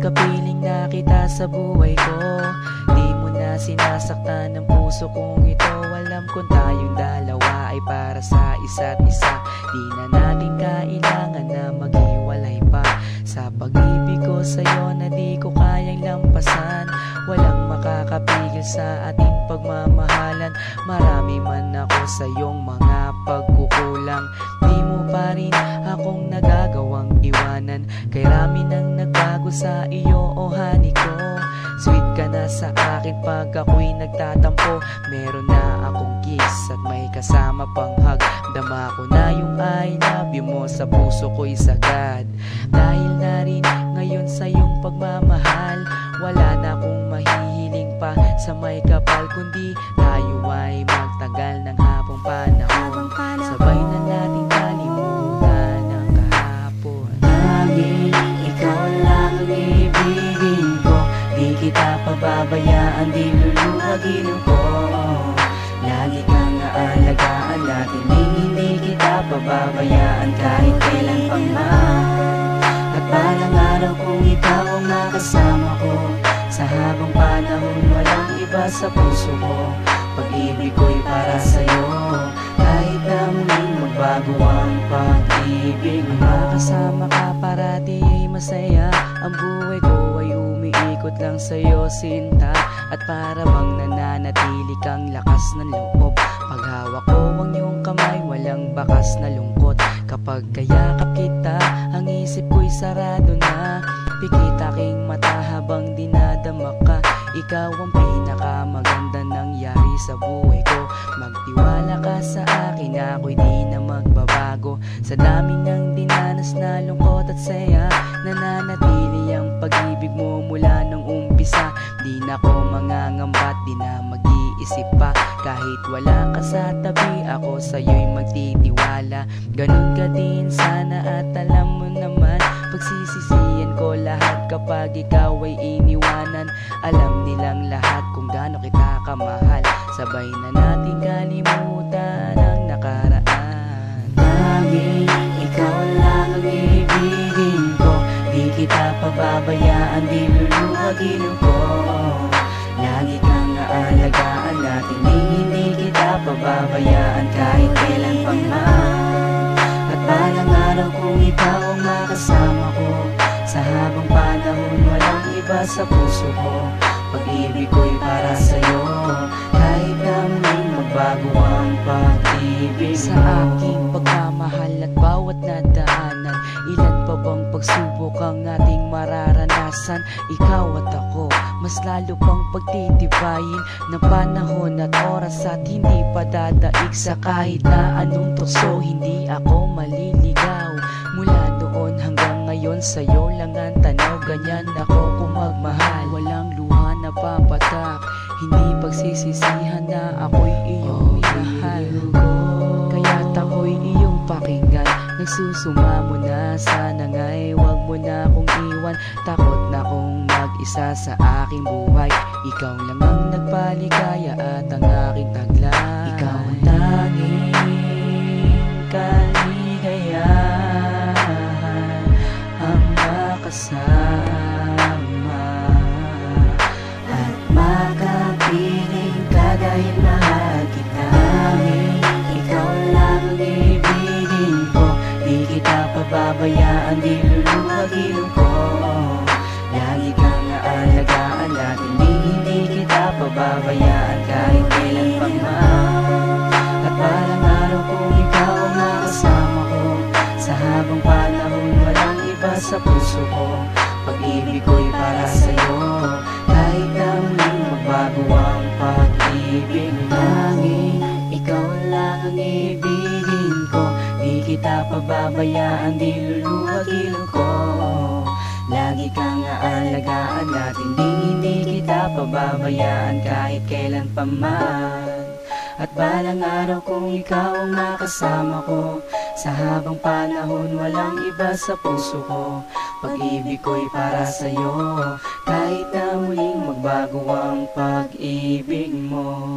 kapiling na kita sa buhay ko. Di mo na sinasaktan ng puso kong ito. Alam kung tayong dalawa ay para sa isa't isa. Di na natin kailangan na maghiwalay pa. Sa pag-ibig ko sa'yo na di ko kayang lampasan. Walang makakapigil sa ating pagmamahalan. Marami man ako sa iyong mga pagkukulang, di mo pa rin akong nagagawang iwanan. Kay rami nang nagbago sa iyo, oh honey ko. Sweet ka na sa akin pag ako'y nagtatampo. Meron na akong kiss at may kasama pang hug. Dama ko na yung I love you mo sa puso ko'y sagad. Dahil na rin ngayon sa iyong pagmamahal, wala na akong mahihiling pa sa may kapal, kundi tayo ay magtagal ng habang panahon. Sabay na nating kalimutan ang kahapon. Laging ikaw lang ang ibigin ko. Di kita pababayaan, di luluwagin ko. Lagi kang aalagaan natin, hindi kita pababayaan kahit kailan pang man. At balang araw kung ikaw ang makasama ko, sa habang panahon walang iba sa puso ko. Pag-ibig ko'y para sa'yo, kahit na muling magbago ang pag-ibig. Makasama ka parati ay masaya. Ang buhay ko ay umiikot lang sa'yo, sinta. At para bang nananatili kang lakas ng loob. Paghawak ko ang iyong kamay, walang bakas na lungkot. Kapag kayakap kita, ang isip ko'y sarado na. Pikit aking mata habang dinadama ka. Ikaw ang pinakamaganda nangyari sa buhay ko. Magtiwala ka sa akin, ako'y di na magbabago. Sa dami ng dinanas na lungkot at saya, nananatili ang pag-ibig mo mula nung umpisa. Di na ko mangangambat, di na mag-iisip pa. Kahit wala ka sa tabi, ako sa'yo'y magtitiwala. Ganun ka din sana at alam mo naman, pagsisisihan ko lahat kapag ikaw ay iniwanan. Alam nilang lahat kung gaano kita kamahal. Sabay na nating kalimutan ang nakaraan. Laging ikaw lang ang ibigin ko. Di kita pababayaan, di luluwagin ko. Lagi kang aalagaan natin, hindi kita pababayaan kahit kailan pang man. At balang araw kung ikaw ang makasama ko, sa habang panahon walang iba sa puso ko. Pag-ibig ko'y para sa'yo, kahit na muling magbago ang pag-ibig sa aking pagmamahal at bawat nadaanan. Ilan pa bang pagsubok ang ating mararanasan? Ikaw at ako, mas lalo pang pagtitibayin ng panahon at oras at hindi pa dadaig sa kahit na anong tukso. Hindi ako maliligaw mula noon hanggang ngayon, sa'yo lang ang tanaw. Ganyan ako kung magmahal, walang luha na papatak. Hindi pagsisisihan na ako'y iyong minahal. Kaya't ako'y iyong pakinggan. Nagsusumamo na, sana nga'y wag mo na akong iwan. Takot na kong mag-isa sa aking buhay. Ikaw lang ang nagpaligaya at ang aking taglay. Ikaw ang tanging kaligayahan, ang makasama at makapiling ka dahil mahal kita. Ikaw lang ang ibigin ko. Di kita pababayaan, di luluwagin ko. Lagi kang aalagaan natin, hindi kita pababayaan kahit kailan pang man. At balang araw kung ikaw ang makasama ko, sa habang panahon walang iba sa puso ko. Pag-ibig ko'y para sa'yo, kahit na muling magbago ang pag-ibig. Laging ikaw lang ang ibigin ko. Di kita pababayaan, di luluwagin ko. Lagi kang aalagaan natin, hindi kita pababayaan kahit kailan pa man. At balang araw kung ikaw ang makasama ko, sa habang panahon walang iba sa puso ko. Pag-ibig ko'y para sa'yo, kahit na muling magbago ang pag-ibig mo.